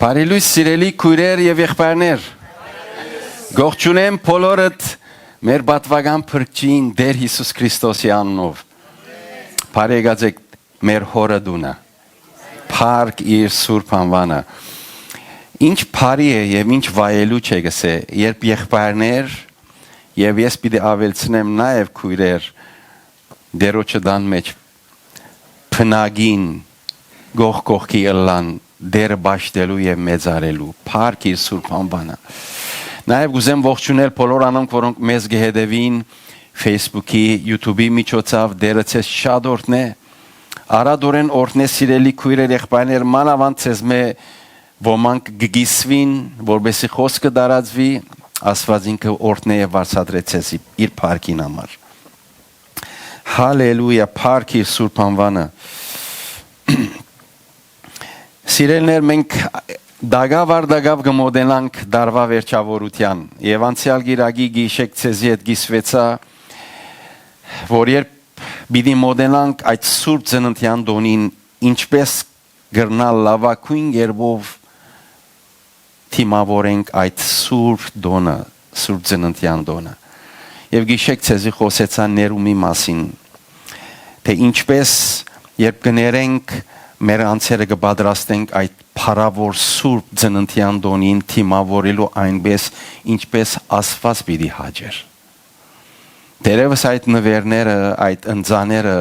Բարելույս սիրելի քույրեր եւ եղբայրներ։ Գողջունեմ բոլորդ մեր պատվական փրկչին Տեր Հիսուս Քրիստոսի անունով։ Բարեկացեք մեր հորը դունը։ Փառք իր սուրբ անվանը։ Ինչ բարի է եւ ինչ վայելուչ է գսե, երբ եղբայրներ եւ ես պիտի ավելցնեմ նաեւ քույրեր դերոջը դան մեջ փնագին գողքի ըլլան դերը բաշտելու եւ մեծարելու փառք իր սուրբ անվանը։ Նաեւ գուզեմ ողջունել բոլոր անոնք, որոնք մեզ գհետևին Facebook-ի, YouTube-ի միջոցով դերը ցես շատ օրհնե։ Արադորեն օրհնե սիրելի քույրեր եղբայրներ, մանավանդ ցես մե ոմանք գգիսվին, որբեսի խոսքը դարածվի, Աստված ինքը օրհնե եւ վարձատրե ցես իր փառքին համար։ Հալելույա, փառք իր սուրբ անվանը։ Սիրելներ, մենք դագավ գմոդենանք դարվա վերջավորության եւ անցյալ գիրագի գիշեք ցեզի հետ գիսվեցա, որ երբ պիտի մոդենանք այդ սուրբ ծննդյան դոնին ինչպես գրնալ լավակույն երբով թիմավորենք այդ սուրբ դոնը, սուրբ ծննդյան դոնը։ Եվ գիշեք ցեզի խոսեցա ներումի մասին, թե ինչպես երբ կներենք մեր անձերը կպատրաստենք այդ փառավոր սուրբ ծննդյան դոնին թիմավորելու այնպես ինչպես Աստված պիտի հաջեր։ Դերևս այդ նվերները, այդ ընձաները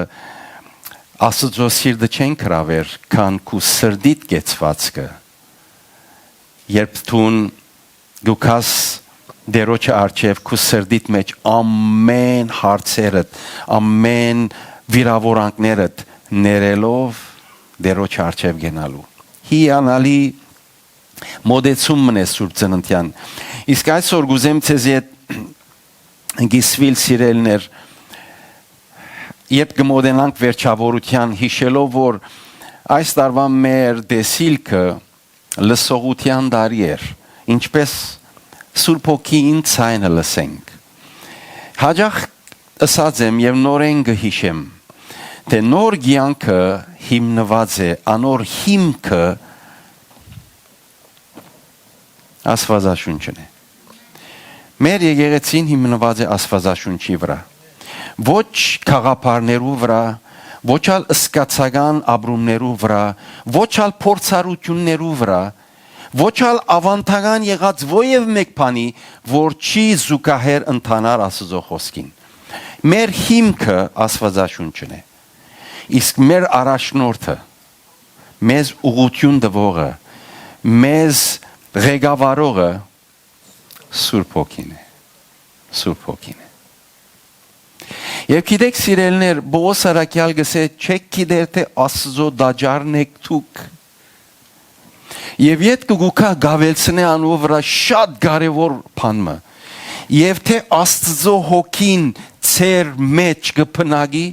Աստծո սիրտը չեն կրավեր, քան քու սրդիդ գեցվածքը։ Երբ դուն գուքաս դերոջը արչև քու սրդիդ մեջ ամեն հարցերդ, ամեն վիրավորանքներդ ներելով դերոջ արչև գնալու։ Հիանալի մոդեցում մնե սուրբ ծննդյան։ Իսկ այսօր գուզեմ ցեզի հետ գիսվիլ սիրելներ, երբ կմոդենանք վերջավորության հիշելով, որ այս տարվա մեր դեսիլքը լսողության դարի էր, ինչպես Սուրբ Հոգին ցայնը լսենք։ Հաջող ըսած եմ եւ նորեն կհիշեմ, թե նոր կյանքը հիմնված է, անոր հիմքը Աստվածաշունչն է։ Մեր եկեղեցին հիմնված է Աստվածաշունչի վրա։ Ոչ խաղապարներու վրա, ոչ ալ սկացական ապրումներու վրա, ոչ ալ փորձառություններու վրա, ոչ ալ ավանդական եղած ովև մեկ բանի, որ չի զուգահեռ ընթանար Աստծո խոսքին։ Մեր հիմքը Աստվածաշունչն է։ Իսկ մեր առաջնորդը, մեզ ուղղություն տվողը, մեզ ղեկավարողը Սուրբ Հոգին է։ Սուրբ Հոգին է։ Եվ գիտեք սիրելներ, Պողոս առաքյալ գսե չեք գիտեր թե Աստծո դաջարն եք դուք։ Եվ իդ կգուքա գավելցնե անով վրա շատ կարևոր բանը։ Եվ թե Աստծո Հոգին ծեր մեջ կփնագի,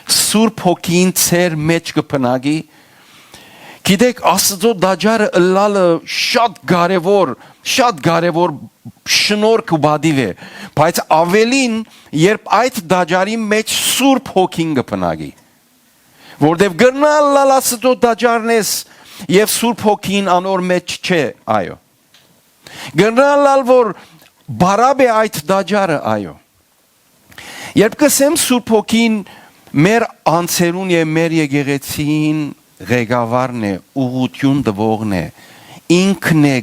Սուրբ Հոգին ծեր մեջ կփնագի։ Գիտեք Աստծո դաջարը ըլլալը շատ կարևոր շնորհք ու բադիվ է, բայց ավելին երբ այդ դաջարի մեջ Սուրբ Հոգին կփնագի, որտեվ գրնալ լալ Աստծո դաջարն ես եւ Սուրբ Հոգին անոր մեջ չէ, այո։ Գրնալ լալ որ բարաբ է այդ դաջարը, այո։ Երբ կսեմ Սուրբ Հոգին մեր անձերուն եւ մեր եկեղեցին ղեկավարն է, ուղղություն տվողն է, ինքն է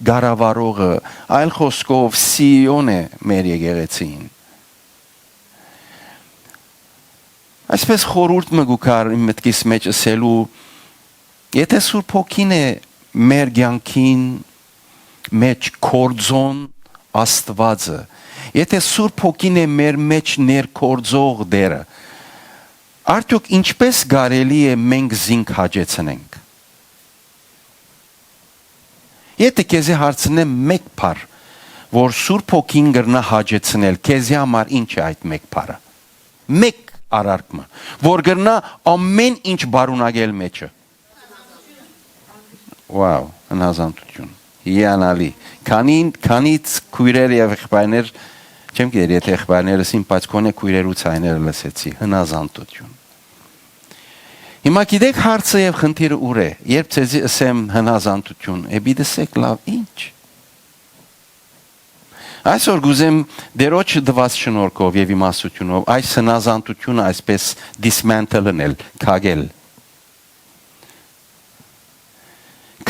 գարավարողը, այլ խոսքով CEO-ն է մեր եկեղեցին։ Այսպես խորհուրդ մգուքար իմ մտքիս մեջ ասելու, եթե Սուրբ Հոգին է մեր կյանքին մեջ կորձոն Աստվածը, եթե Սուրբ Հոգին է մեր մեջ ներկործող դերը, արդյոք ինչպես կարելի է մենք զինք հաջեցնենք։ Եթե քեզի հարցնեմ մեկ բառ, որ Սուրբ Հոգին գրնա հաջեցնել, քեզի համար ինչ է այդ մեկ բառը։ Մեկ արարքմը, որ գրնա ամեն ինչ բարունակել մեջը։ Վաու, հնազանդություն։ Հիանալի։ Քանից քույրեր եւ եղբայրներ, չեմ գիտեր, եթե եղբայրներս իմ բայց կոնե քույրերու ցայները լսեցի, հնազանդություն։ Հիմա գիտեք հարցը եւ խնդիրը ուր է։ Երբ ցեզի ասեմ հնազանդություն, էբիդեսեք լավ ինչ։ Այսօր գուզեմ դերոջ դված շնորհքով եւ իմաստությունով այս հնազանդությունը այսպես dismantle-նել, քագել։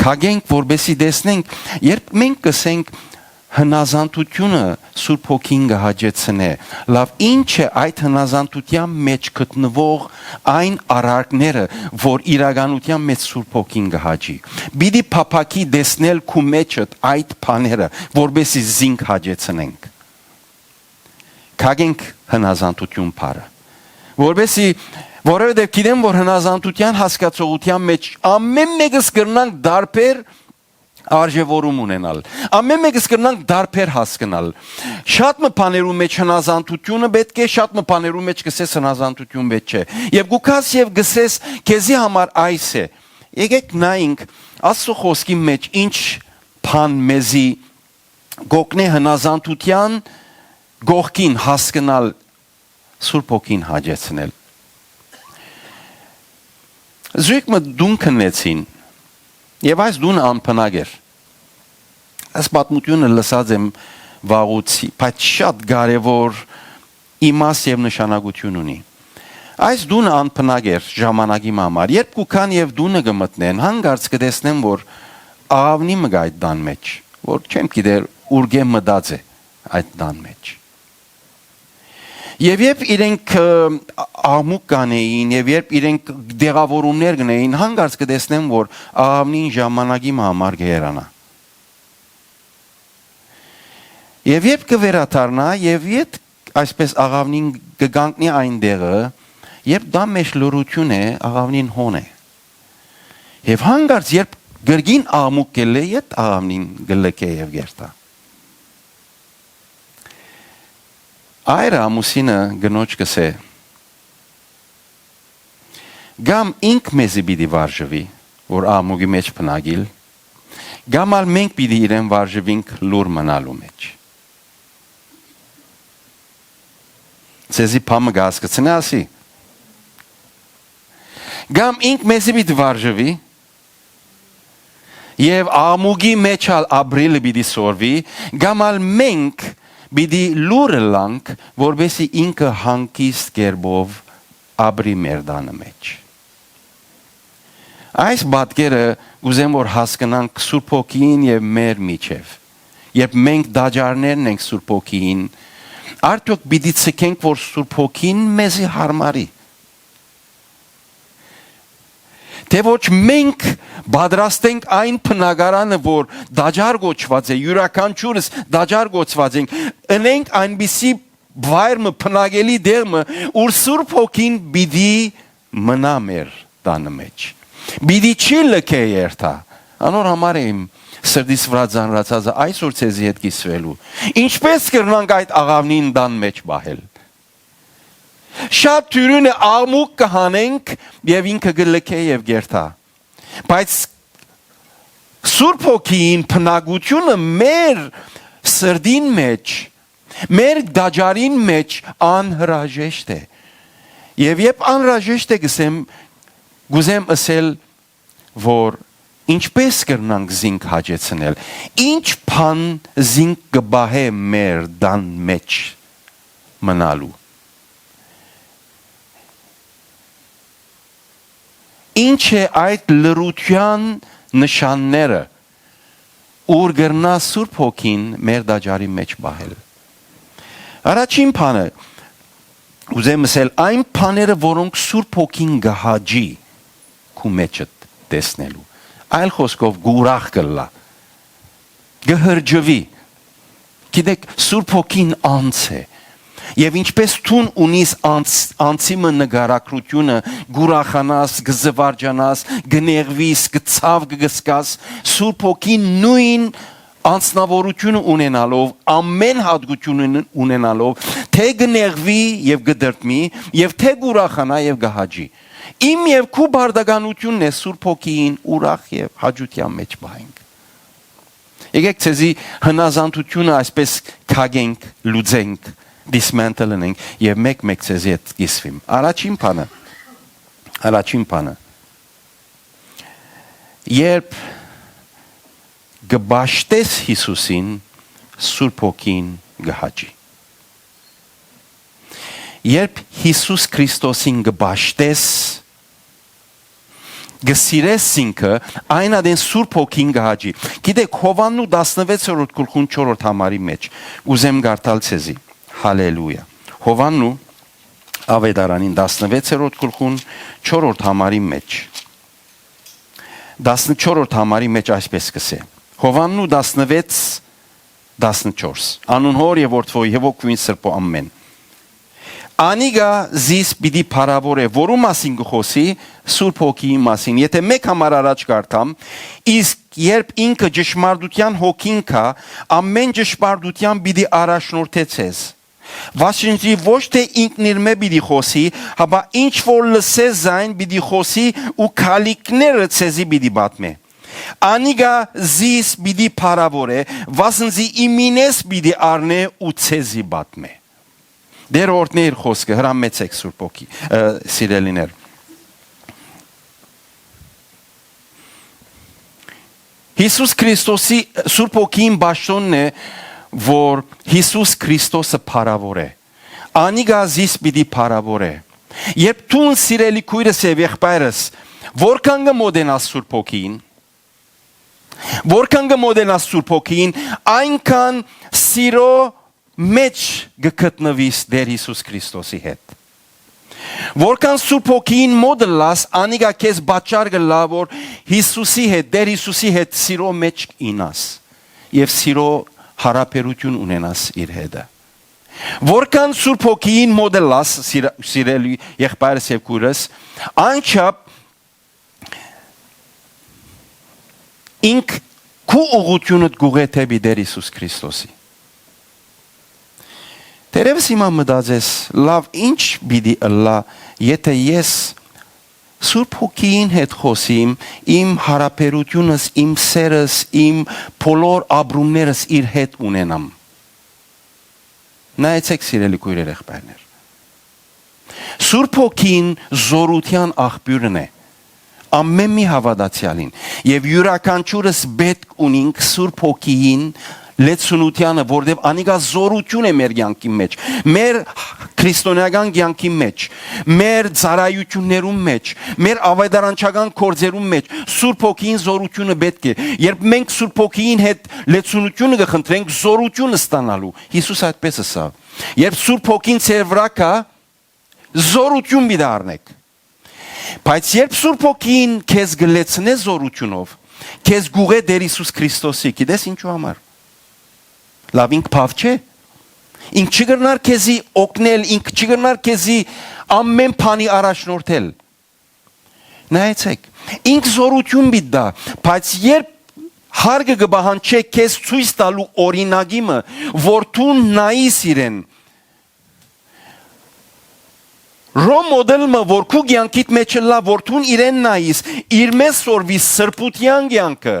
Քագենք, որբեսի տեսնենք, երբ մենք կսենք հնազանդությունը Սուրբ Հոգին կհաջեցնե, լավ ինչ է այդ հնազանդության մեջ գտնվող այն արարքները, որ իրականության մեջ Սուրբ Հոգին կհաջի։ Բիդի փափակի տեսնել քու մեջդ այդ բաները, որբեսի զինք հաջեցնենք։ Քագենք հնազանդություն բարը։ Որբեսի որովհետև գիտեմ, որ հնազանդության հասկացողության մեջ ամեն մեկս կրնանք դարբեր արժևորում ունենալ։ Ամեն մեկս կրնանք դարբեր հասկանալ։ Շատ մփաներու մեջ հնազանդությունը պետք է, շատ մփաներու մեջ գսես հնազանդություն պետք չէ։ Եվ գուքաս եւ գսես քեզի համար այս է։ Եկեք նայենք Աստծո խոսքի մեջ ինչ բան մեզի գոկնե հնազանդության գողքին հասկանալ Սուրբ Հոգին հաջեցնել։ Զույգ մը դուն քնեցին Եվ այս դուն անփնակ էր։ Այս պատմությունը լսած եմ վաղուց, բայց շատ կարևոր իմաստ եւ նշանակություն ունի։ Այս դունը անփնակ էր ժամանակի համար։ Երբ կուքան եւ դունը կմտնեն, հանգարց կտեսնեմ, որ աղավնի մը այդ դան մեջ, որ չեմ գիտեր ուրգե մտած է այդ դան մեջ։ Եվ երբ իրենք աղմուկ կանեին, եւ երբ իրենք դեղավորումներ գնեին, հանգարց կտեսնեմ, որ աղավնին ժամանակի համար կհերանա։ Եվ երբ կվերաթարնա, եւ երբ այսպես աղավնին կգանքնի այն դեղը, երբ դա մեջ լրություն է, աղավնին հոն է։ Եվ հանգարց երբ գրգին աղմուկ կելե, ետ աղավնին գլկե եւ գերտա։ Այր ամուսինը գնոջ կսե Գամ ինք մեզի բիդի վարժվի, որ ամուգի մեջ պնագիլ, գամ ալ մենք բիդի իրեն վարժվինք լուր մնալու մեջ։ Ցեզի պամը գասկցնե ասի։ Գամ ինք մեզի բիդի վարժվի, եւ ամուգի մեջ ալ ապրիլը բիդի սորվի, գամ ալ մենք Բիդի լուրը լանք, որբեսի ինքը հանկիստ կերբով ապրի մեր դանը մեջ։ Այս բատկերը ուզեմ որ հասկանանք Սուրբ Հոգին եւ մեր միջև։ Երբ մենք դաջարներն ենք Սուրբ Հոգին, արդյոք բիդի ցկենք, որ Սուրբ Հոգին մեզի հարմարի։ Թե ոչ մենք բادرաստենք այն փնագարանը, որ դաջար գոչված է, յուրաքանչյուրս դաջար գոչված ենք, ընենք այնպիսի վայրը փնագելի դերմը, ուր Սուրբ Հոգին բիդի մնա մեր տանը մեջ։ Բիդի չի լքե երթա։ Անոր համար եմ սրտիս վրա ծանրացածը այսօր ցեզի հետ կիսվելու։ Ինչպես կրնանք այդ աղավնին տան մեջ բահել։ Շատ թյուրինը աղմուկ կհանենք եւ ինքը գլկե եւ գերտա։ Բայց Սուրբ Հոգին փնագությունը մեր սրդին մեջ, մեր դաջարին մեջ անհրաժեշտ է։ Եվ երբ անհրաժեշտ է գուզեմ ասել, որ ինչպես կրնանք զինք հաջեցնել, ինչ բան զինք կբահե մեր դան մեջ մնալու։ Ինչ է այդ լրության նշանները, ուր գրնա Սուրբ Հոգին մեր դաջարի մեջ բահել։ Առաջին բանը, ուզեմ ասել, այն բաները, որոնք Սուրբ Հոգին գահաջի քու մեջդ տեսնելու։ Այլ խոսքով գուրախ կլա, գհրջվի։ Գիտեք, Սուրբ Հոգին անց է։ Եվ ինչպես թուն ունիս անցիմը նգարակրությունը, գուրախանաս, գզվարջանաս, գներվիս, գցավ գգսկաս, Սուրբ Հոգին նույն անձնավորությունը ունենալով, ամեն հատկություն ունենալով, թե գներվի եւ գդրտմի, եւ թե գուրախանա եւ գահաջի։ Իմ եւ քու բարդականությունն է Սուրբ Հոգին ուրախ եւ հաջության մեջ բահենք։ Եկեք ցեզի հնազանդությունը այսպես քագենք, լուծենք, dismantle-ենք եւ մեկ ցեզի հետ կիսվիմ։ Առաջին բանը Առաջին բանը երբ գբաշտես Հիսուսին Սուրբ Հոգին գհաճի երբ Հիսուս Քրիստոսին գբաշտես գսիրես ինքը այն ադեն Սուրբ Հոգին գհաճի գիտեք Հովաննու 16-րդ գլխուն 4-րդ համարի մեջ ուզեմ գարտալ ցեզի հալելույա Հովաննու Ավետարանին 16-րդ գլխուն 4-րդ համարի մեջ 14-րդ համարի մեջ այսպես կսե Հովաննու 16-14 Անուն հոր եւ որդվո եւ ոգին սրբո ամեն Անիգա զիս պիտի փարավոր է որու մասին գխոսի Սուրբ Հոգիի մասին եթե մեկ համար առաջ գարտամ իսկ երբ ինքը ճշմարտության հոգին կա ամեն ճշմարտության պիտի առաջնորդեցես Վասինցի ոչ թե ինքն իր մե պիտի խոսի, հապա ինչ որ լսես զայն պիտի խոսի ու քալիկները ցեզի պիտի բատմե։ Անիգա զիս պիտի փարավոր է, վասնզի իմինես պիտի առնե ու ցեզի բատմե։ Դեր օրդներ խոսքը հրամեցեք Սուրբ Հոգի, սիրելիներ։ Հիսուս Քրիստոսի Սուրբ Հոգին բաշտոնն է որ Հիսուս Քրիստոսը փարավոր է Անիգա զիս պիտի փարավոր է Երբ դու սիրելի քույրս եւ եղբայրս որքան գմոդենաս Սուրբ Հոգին որքան գմոդենաս Սուրբ Հոգին այնքան սիրո մեջ գտնվիս Տեր Հիսուս Քրիստոսի հետ Որքան Սուրբ Հոգին մոդելաս անիգա քեզ բաճար գլա որ Հիսուսի հետ Տեր Հիսուսի հետ սիրո մեջ ինաս եւ սիրո հարաբերություն ունենաս իր հետը Որքան Սուրբ Հոգին մոդելաս սիրելի եղբայրս եւ քույրս անչափ ինք քու ուղղությունը գուղե թեպի Տեր Հիսուս Քրիստոսի Տերևս հիմա մտածես լավ ինչ պիտի ըլլա եթե ես Սուրբ Հոգին հետ խոսիմ իմ հարաբերությունս իմ սերս իմ բոլոր ապրումներս իր հետ ունենամ Նայեցեք սիրելի քույրեր եղբայրներ Սուրբ Հոգին զորության աղբյուրն է ամեն մի հավատացյալին եւ յուրաքանչյուրս պետք ունենք Սուրբ Հոգին լեցունությանը որտեւ անիգա զորություն է մեր կյանքի մեջ մեր քրիստոնեական կյանքի մեջ մեր ծառայություններում մեջ մեր ավետարանչական գործերում մեջ Սուրբ Հոգին զորությունը պետք է երբ մենք Սուրբ Հոգին հետ լեցունությունը կխնդրենք զորությունը ստանալու Հիսուս այդպես ասա երբ Սուրբ Հոգին ձեր վրա կա զորություն մի դառնեք բայց երբ Սուրբ Հոգին քեզ գլեցնե զորությունով քեզ գուղե Տեր Հիսուս Քրիստոսի գիտես ինչու համար Լավ ինք փավ չէ ինք չգրնար քեզի օգնել ինք չգրնար քեզի ամեն բանի առաջնորդել նայեցեք ինք զորություն բիդա բայց երբ հարգը կբահանչե քեզ ցույց տալու օրինակիմը որ դու նայես իրեն Ռոմ մոդելը որ քու կյանքիդ մեջ լա որ դու իրեն նայես իր մեզ սորվի սրբության կյանքը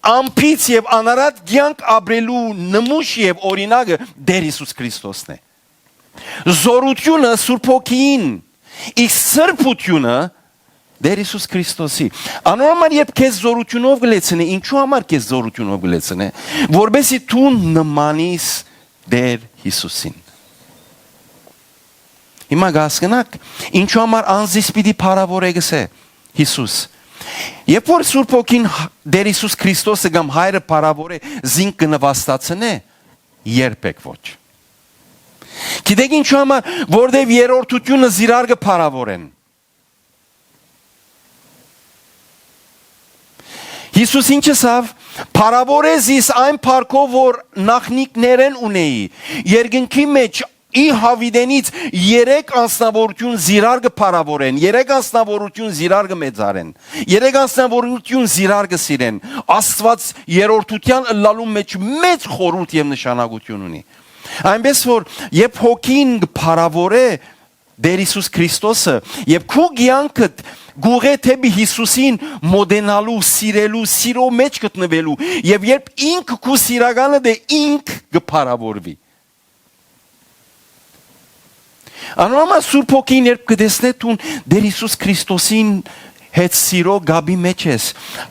Ամփից եւ անարատ կյանք ապրելու նմուշ եւ օրինակը Տեր Հիսուս Քրիստոսն է Զորությունը Սուրբ Հոգին իսկ սրբությունը Տեր Հիսուս Քրիստոսի Անորոման երբ քեզ զորությունով գլեցնե ինչու համար քեզ զորությունով գլեցնե որբեսի դու նմանիս Տեր Հիսուսին Հիմա գասկնակ ինչու համար անձիս պիտի փարավոր է գսե Հիսուս Երբ որ Սուրբ Հոգին Տեր Հիսուս Քրիստոսը կամ հայրը փարավոր է զինք կնվաստացնե երբեք ոչ Գիտեք ինչու համար որտեվ երրորդությունը զիրար կփարավորեն Հիսուս ինչ ասավ փարավոր է զիս այն փառքով որ նախնիկներեն ունեի երկնքի մեջ ի հավիդենից 3 անձնավորություն զիրար կփարավորեն 3 անձնավորություն զիրար կմեծարեն 3 անձնավորություն զիրար կսիրեն Աստված երրորդության ըլլալու մեջ մեծ խորհուրդ եւ նշանակություն ունի այնպես որ երբ հոգին կփարավոր է Տեր Հիսուս Քրիստոսը եւ քու կյանքդ գուղե թեպի Հիսուսին մոդենալու սիրելու սիրո մեջ գտնվելու եւ երբ ինք քու սիրականը դե ինք կփարավորվի Անոնամա Սուրբ Հոգին երբ կդեսնե տուն Դեր Հիսուս Քրիստոսին հետ սիրո գաբի մեջ ես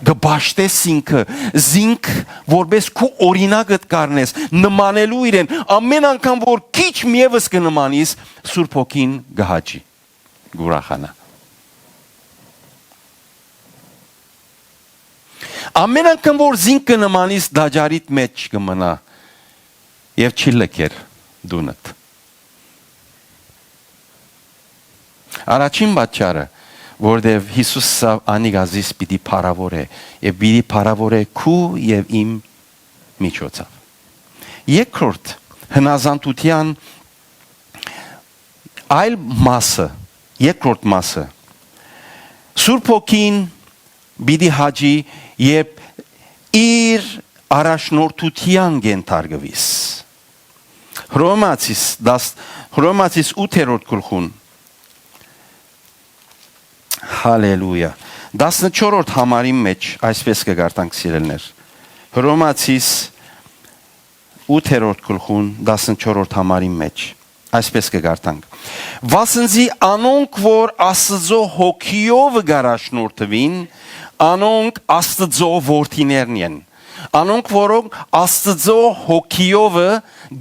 գբաշտես ինքը զինք որպես քու օրինակդ կառնես նմանելու իրեն ամեն անգամ որ քիչ միևս կնմանիս Սուրբ Հոգին գահաճի գուրախանա ամեն անգամ որ զինք կնմանիս դաջարիտ մեջ կմնա եւ չի լքեր դունդ առաջին պատճառը որտեվ Հիսուսը անիգազիս պիտի փարավոր է եւ պիտի փարավոր է քու եւ իմ միջոցով երկրորդ հնազանդության այլ մասը երկրորդ մասը Սուրբ Հոգին պիտի հաջի երբ իր առաջնորդության գենթարգվիս Հռոմացիս 8-րդ գլխուն Հալելույա 14-րդ համարի մեջ այսպես կգարտանք սիրելներ Հռոմացիս 8-րդ գլխուն 14-րդ համարի մեջ այսպես կգարտանք Վասնզի անոնք որ Աստծո հոգիով գարաշնորթվին անոնք Աստծո որդիներն են անոնք որոնք Աստծո հոգիով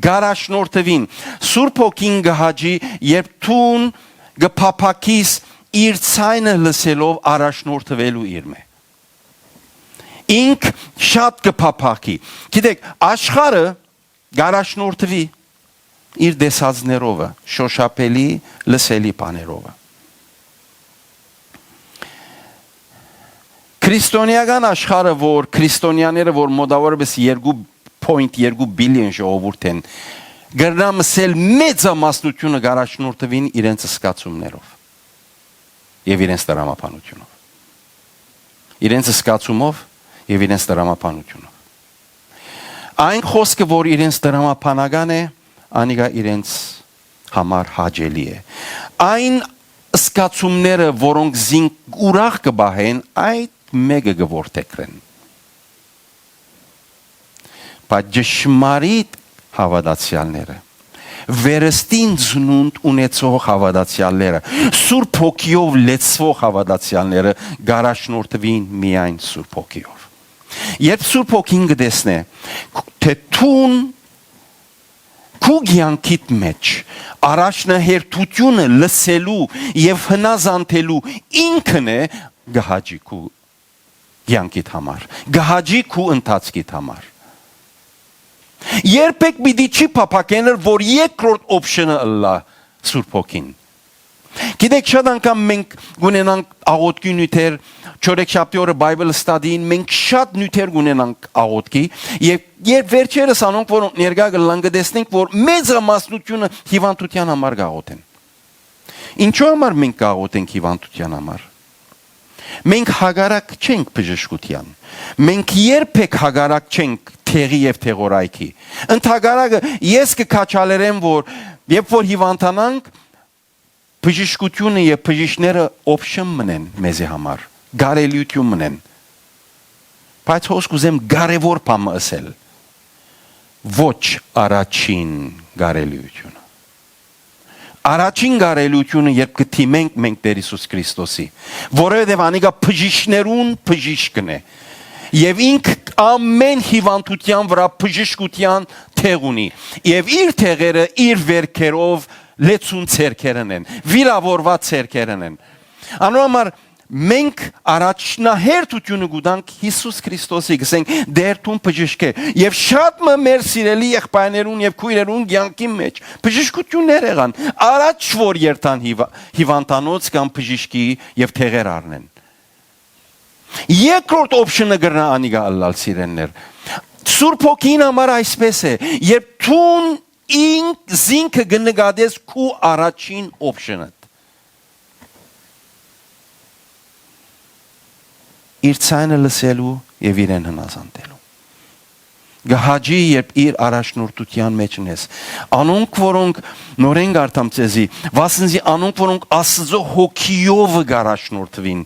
գարաշնորթվին Սուրբ Հոգին գահաջի երբ տուն գփափակիս իր ցայնը լսելով առաջնորդվելու իր մե ինք շատ կփափակի գիտեք աշխարհը գարաշնորթվի իր դեսածներով շոշափելի լսելի բաներով քրիստոնեական աշխարհը որ քրիստոնյաները որ մոտավորապես 2.2 բիլիոն ժողովուրդ են գրնամսել մեծամասնությունը գարաշնորթվին իրենց զգացումներով եւ իրենց դրամապանությունով իրենց զգացումով եւ իրենց դրամապանությունով այն խոսքը որ իրենց դրամապանական է անիգա իրենց համար հաճելի է այն զգացումները որոնք զինք ուրախ կբահեն այդ մեկը գորտեկրեն բայց ճշմարիտ հավատացյալները վերստին զնունդ ունեցող հավատացյալները Սուրբ Հոգիով լեցվող հավատացյալները գարաշնորթվին միայն Սուրբ Հոգիով երբ Սուրբ Հոգին կտեսնե թե տուն քու կյանքիդ մեջ առաջնահերթությունը լսելու եւ հնազանդելու ինքն է գահաջի քու կյանքիդ համար գահաջի քու ընթացքիդ համար Երբեք պիտի չի փափակեներ, որ երկրորդ օպշնը լա Սուրբ Հոգին։ Գիտեք շատ անգամ մենք գունենանք աղոթքի նյութեր, չորեքշաբթի օրը Bible study-ին մենք շատ նյութեր գունենանք աղոթքի, եւ երբ վերջերս անոնք որ ներկա գլանգդեսնենք, որ մեծամասնությունը հիվանդության համար գաղոթեն։ Ինչու համար մենք գաղոթենք հիվանդության համար։ Մենք հագարակ չենք բժշկության։ Մենք երբեք հագարակ չենք թեղի եւ թեղորայքի։ Ընթագարակը ես կքաչալերեմ որ երբ որ հիվանդանանք բժշկությունը եւ բժիշկները օպշն մնեն մեզի համար, գարելիություն մնեն։ Բայց հոս կուզեմ կարևոր բան ասել։ Ոչ առաջին գարելիությունը։ Առաջին գարելությունը երբ կթիմենք մենք Տեր Հիսուս Քրիստոսի, որովհետև անիկա բժիշկներուն բժիշկն է։ Եվ ինք ամեն հիվանդության վրա բժշկության թեղ ունի։ Եվ իր թեղերը իր վերքերով լեցուն ցերքերն են, վիրավորված ցերքերն են։ Անորոմար մենք առաջնահերթությունը գուտանք Հիսուս Քրիստոսի, գսենք դերտուն բժիշկ է, եւ շատ մեր սիրելի եղբայրներուն եւ քույրերուն կյանքի մեջ բժշկություններ եղան, առաջ որ երթան հիվանդանոց կամ բժիշկի եւ թեղեր առնեն։ Երկրորդ օպշնը գրնա անիգա ալլալ սիրեններ։ Սուրբ Հոգին համար այսպես է, երբ տուն ինք զինքը գնկադես քու առաջին օպշնը իր ցայնը լսելու եւ իրեն հնազանդելու։ Գահաջի երբ իր առաջնորդության մեջն ես։ Անոնք որոնք նորեն գարտամ ցեզի, վասնզի անոնք որոնք Աստծո հոգիով գարաշնորդվին,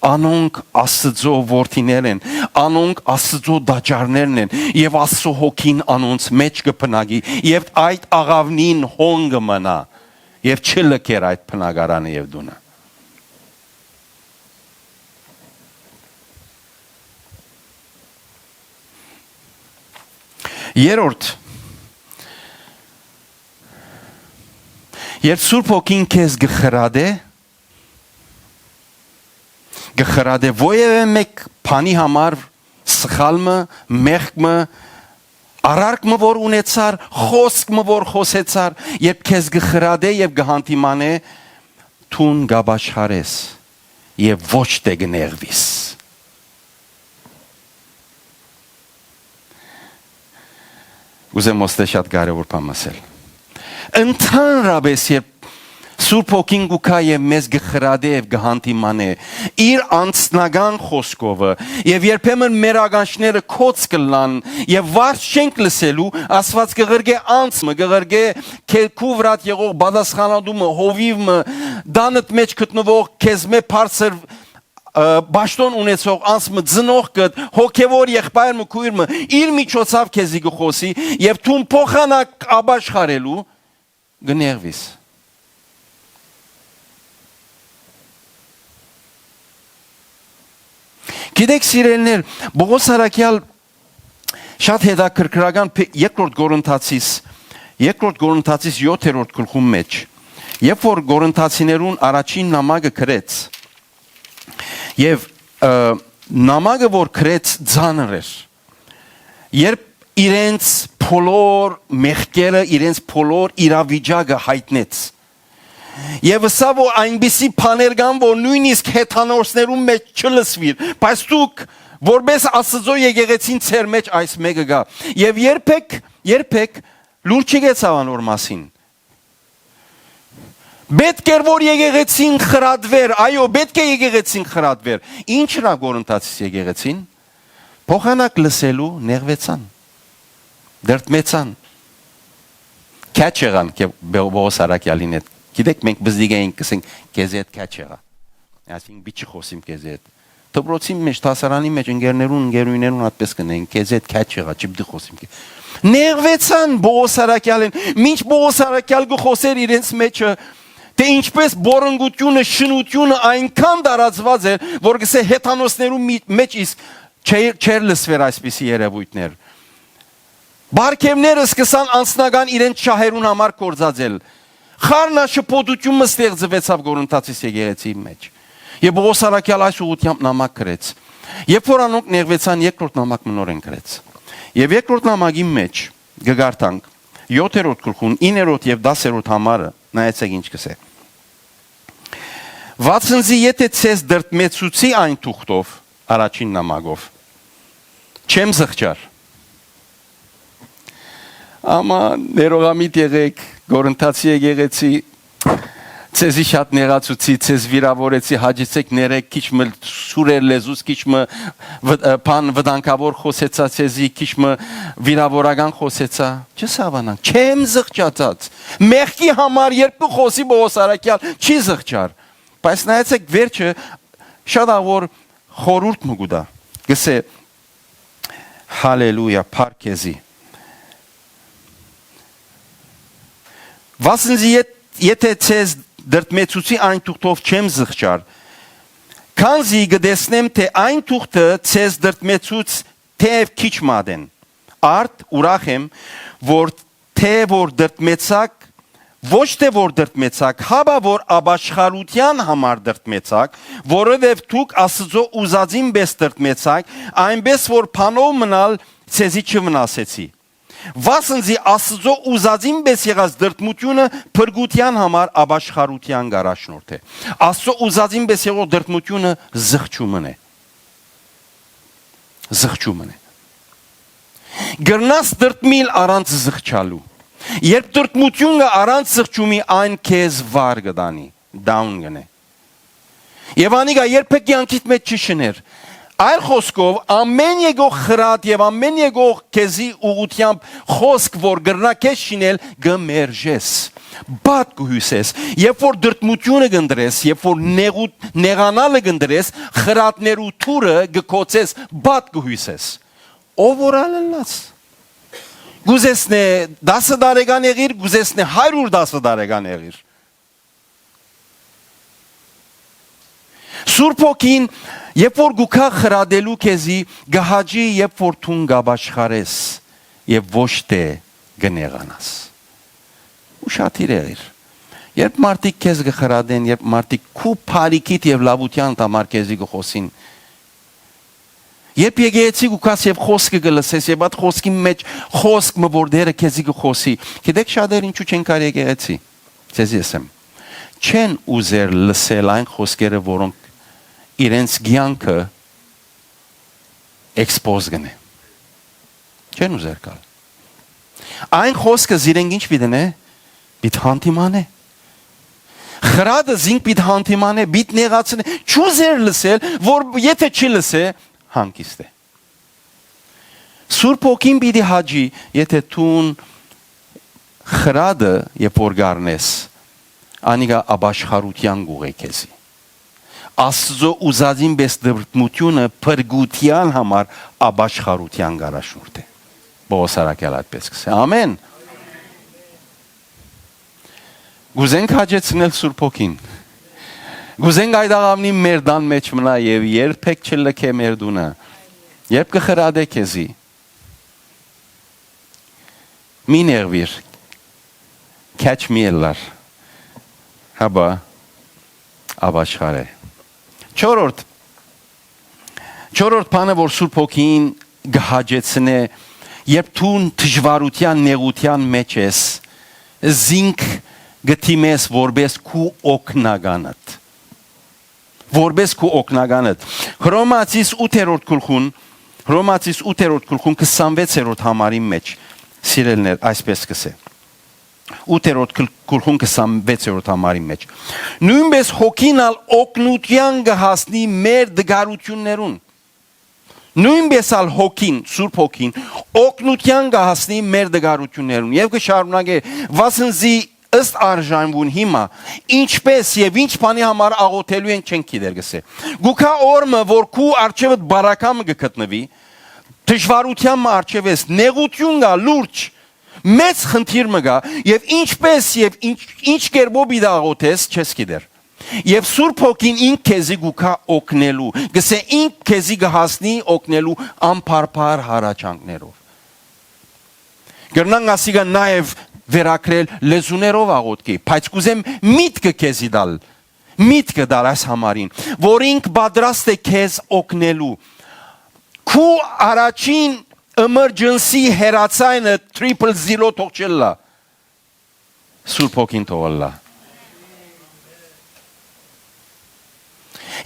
անոնք Աստծո որդիներ են, անոնք Աստծո դաջարներն են եւ Աստծո հոգին անոնց մեջ կփնագի եւ այդ աղավնին հոնգը մնա եւ չլքեր այդ բնակարանը եւ դունը։ Երրորդ, երբ Սուրբ Հոգին քեզ գխրադե ովևէ մեկ բանի համար սխալը, մեղքը, արարքը որ ունեցար, խոսքը որ խոսեցար, երբ քեզ գխրադե եւ գհանդիմանե, թուն գաբաշխարես եւ ոչ թե գներվիս։ Ուզեմ ոստե շատ կարևոր բան ասել։ Ընդհանրապես երբ Սուրբ Հոգին գուքա եւ մեզ գխրադե եւ գհանդիմանե իր անձնական խոսքովը եւ երբեմն մեր ագանչները կոց կլան եւ վարձ չենք լսելու Աստված կղրգե անձը կղրգե քեքու վրա եղող բադասխանադումը հովիվը դանդ մեջ գտնվող քեզ մե բարձր Բաշտոն ունեցող անձը ծնող կդ հոգևոր եղբայրը քույրը իր միջոցով քեզի գխոսի եւ դու փոխանակ աբաշխարելու գներվիս Գիտեք սիրելիներ Պողոս Արաքյալ շատ հետաքրքրական երկրորդ Կորինթացիս 7-րդ գլխում մեջ երբ որ Կորինթացիներուն առաջին նամակը գրեց Եվ նամակը որ գրեց ծանր էր երբ իրենց բոլոր մեղքերը իրենց բոլոր իրավիճակը հայտնեց Եվ սա որ այնպիսի բաներ կան որ նույնիսկ հեթանոսներում մեջ չլսվիր բայց դուք որպես Աստծո եկեղեցին ծեր մեջ այս մեկը գա եւ երբեք լուր չգեցավ անոր մասին Պետք է որ եկեղեցին խրատվեր, այո, պետք է եկեղեցին խրատվեր։ Ինչ հրա Կորինթացիս եկեղեցին։ Փոխանակ լսելու նեղվեցան։ Դրտմեցան։ Քաչ եղան Պողոս Արաքյալին հետ։ Գիտեք մենք բզդիգ էինք ասենք քեզ հետ քաչ եղա։ Այսինքն բիճի խոսիմ քեզ հետ։ Դպրոցի մեջ, դասարանի մեջ ընկերներուն այդպես կնեն քեզ հետ քաչ եղա, չպետք է խոսիմ։ Նեղվեցան Պողոս Արաքյալին, ինչ Պողոս Արաքյալ գխոսեր իրենց մեջը Թե ինչպես բորոնգությունը, շնությունը այնքան դարածված էր, որ գսե հեթանոսներու մեջ իսկ չեր լսվեր այսպիսի երևույթներ։ Բարգևները սկսան անձնական իրենց շահերուն համար կործածել։ Խառնաշփոթությունը ստեղծվեցավ Կորինթացիս եկեղեցի մեջ։ Եվ Պողոս Արաքյալ այս ուղղությամբ նամակ գրեց։ Երբ որ անոնք նեղվեցան, երկրորդ նամակ մնորեն գրեց։ Եվ երկրորդ նամակի մեջ գգարտանք 7-րդ գլխուն 9-րդ եւ 10-րդ համարը նայեցեք ինչ կսե։ Վասնզի եթե ցես դրտմեցուցի այն թուղթով առաջին նամակով չեմ զղջար Աման ներողամիտ եղեք Կորինթացի եկեղեցի ցեզի շատ նեղացուցի ցեզ վիրավորեցի հաջեցեք ներեք քիչ մը սուրեր լեզուս քիչ մը բան վտանգավոր խոսեցա ցեզի քիչ մը վիրավորական խոսեցա չսավանանք չեմ զղջացած մեղքի համար երբ խոսի Պողոս Արաքյալ չի զղջար Բայց նայեցեք վերջը շատ ավոր խորուրդ մգուդա գսե հալելույա փարքեզի Վասնզի եթե ցեզ դրտմեցուցի այն թուղթով չեմ զղջար քանզի գտեսնեմ թե այն թուղթը ցեզ դրտմեցուց թեև քիչ մադեն արդ ուրախ եմ որ թե որ դրտմեցակ Ոչ թե որ դրտմեցակ, հաբա որ աբաշխարության համար դրտմեցակ, որովհետև դուք Աստծո ուզածին պես դրտմեցակ, այնպես որ փանով մնալ ցեզի չվնասեցի։ Վասնզի Աստծո ուզածին պես եղած դրտմությունը փրկության համար աբաշխարության գարաշնորհ է։ Աստծո ուզածին պես եղող դրտմությունը զղջումն է։ Զղջումն է։ Գրնաս դրտմիլ առանց զղջալու։ Երբ դրտմությունը առանց զղջումի այն քեզ վար գտանի, down գնե։ Եվ անիկա երբեք յանքիդ մեջ չշներ։ Այլ խոսքով ամեն եկող խրատ եւ ամեն եկող քեզի ուղությամբ խոսք որ գրնա քեզ շինել գմերժես։ Բադ գույսես, երբ որ դրտմությունը գնդրես, երբ որ նեղանալը գնդրես, խրատներու թուրը գկոցես, բադ գույսես։ Ով որ ալնաց Գուզեսնե 10 տարեկան եղիր, գուզեսնե 110 տարեկան եղիր։ Սուրբ ոգին երբ որ գուքա խրադելու քեզի գահաջի երբ որ թուն գաբաշխարես եւ ոչ թե գնեղանաս ուշադիր եղիր երբ մարդիկ քեզ գխրադեն երբ մարդիկ քու փարիկիտ եւ լավության համար քեզի գխոսին երբ եկեցի գուքաս եւ խոսքը գլսես եւ այդ խոսքի մեջ խոսք մը որ դերը քեզի գխոսի գիտեք շատեր ինչու չեն կարի եկեցի ցեզի ասեմ չեն ուզեր լսել այն խոսքերը որոնք իրենց ցանկը էքսպոզ գնե չեն ուզեր կալ այն խոսքը զիրենք ինչ պիտենե պիտ հանդիմանե խրադը զինք պիտ հանդիմանե պիտ նեղացնե չուզեր լսել որ եթե չի լսե հանգիստ է Սուրբ ոգին պիտի հաջի եթե թուն խրադը երբ որ գառնես անիգա աբաշխարության գուղե քեզի Աստծո ուզածին բես դրդմությունը փրկության համար աբաշխարության գարաշուրդ է Բոսարակել այդպես կսե ամեն Գուզենք հաջեցնել Սուրբ ոգին Գուզենք այդ աղավնի մեր դան մեջ մնա եւ երբեք չլքե մեր դունը երբ կխրադե քեզի մի ներվիր catch me ellar հաբա աբաշխարե Չորրորդ բանը որ Սուրբ ոգին գահաջեցնե երբ թուն դժվարության նեղության մեջ ես զինք գտիմես որբես քու օկնականդ որբես քու օկնականդ Հռոմացիս 8-րդ գլխուն 26-րդ համարի մեջ սիրելներ այսպես կսե 8-րդ գլխուն 26-րդ համարի մեջ նույնպես հոգինալ օկնության գահասնի մեր դգարություններուն նույնպես ալ հոգին Սուրբ հոգին օկնության գահասնի մեր դգարություններուն եւ կշարունակե վասնզի ըստ արժանվուն հիմա ինչպես եւ ինչ բանի համար աղոթելու են չեն գիտեր գսե գուքա օրը որ քու արչեվդ բարակամը գտնվի դժվարության մը արչևես նեղություն գա լուրջ մեծ խնդիր մը գա եւ ինչպես եւ ինչ կերպով աղոթես չես գիտեր եւ Սուրբ ոգին ինք քեզի գուքա օգնելու գսե ինք քեզի գահասնի օգնելու անփարփար հարաճանքներով Գերնան ասիգա նաեւ վերակրել լեզուներով աղոթքի բայց կուզեմ միտքը քեզի դալ միտքը դալ այս համարին որ ինք պատրաստ է քեզ օգնելու քու առաջին emergency հերացայինը 000 թողչելա Սուրբ ոգին թողելա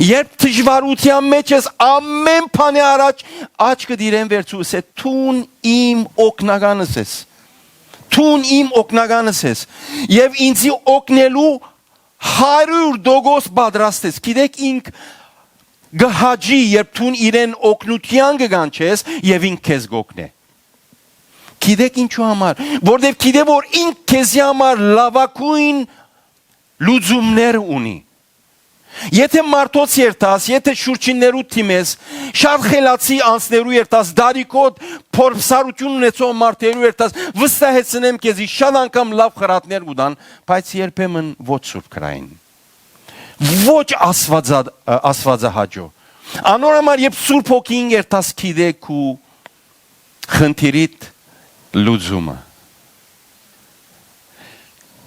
Երբ դժվարության մեջ ես ամեն բանի առաջ աչքը դիրեն վերցուս է թուն իմ օգնականս ես Թուն իմ օգնականս ես եւ ինձի օգնելու 100% պատրաստ ես գիտեք ինք գահաջի երբ թուն իրեն օգնության գանչես եւ ինք քեզ գօգնե գիտեք ինչու համար որովհետեւ գիտե որ ինք քեզի համար լավակույն լուծումներ ունի Եթե մարդոց երթաս, եթե շուրջիններու թիմես, շատ խելացի անձներու երթաս, դարիկոտ փորձառություն ունեցող մարդերու երթաս, վստահեցնեմ քեզի շատ անգամ լավ խրատներ կուտան, բայց երբեմն ոչ Սուրբ քրային։ Ոչ աստվածահաճո։ Անորոշ երբ Սուրբ ոգին երթաս գիտեք ու խնդիրիդ լուծումը։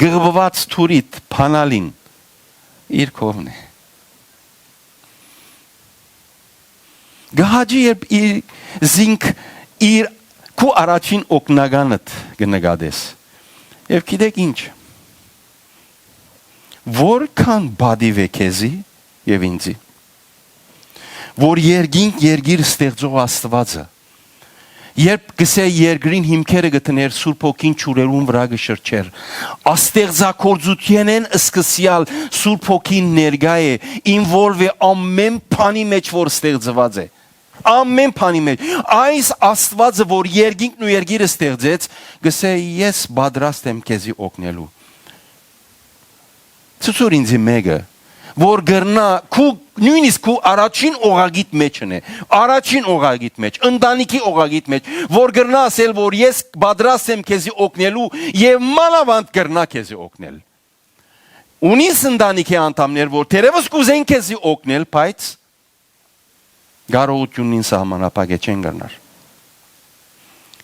Գղված թուրիդ փանալին իր կողմն է։ Գահաջի երբ զինք իր քու առաջին օգնականդ կնկատես եւ գիտեք ինչ որքան բադիվ է քեզի եւ ինձի որ երգիր ստեղծող Աստվածը երբ գսե երկրին հիմքերը գտներ Սուրբ ոգին ճուրերուն վրա գշրջեր աստեղծագործությունեն սկսյալ Սուրբ ոգին ներկա է ինվոլվե ամեն բանի մեջ որ ստեղծված է ամեն բանի մեջ այս Աստվածը որ երկինքն ու երկիրը ստեղծեց գսե ես պատրաստ եմ քեզի օգնելու ցույց ինձ մեկը որ գրնա քու նույնիսկ քու առաջին օղագիտ մեջն է առաջին օղագիտ մեջ ընտանիքի օղագիտ մեջ որ գրնա ասել որ ես պատրաստ եմ քեզի օգնելու եւ մանավանդ գրնա քեզի օգնել ունիս ընտանիքի անդամներ, որ թերևս կուզեն քեզի օգնել, բայց կարողությունին սահմանափակ չեն գնար։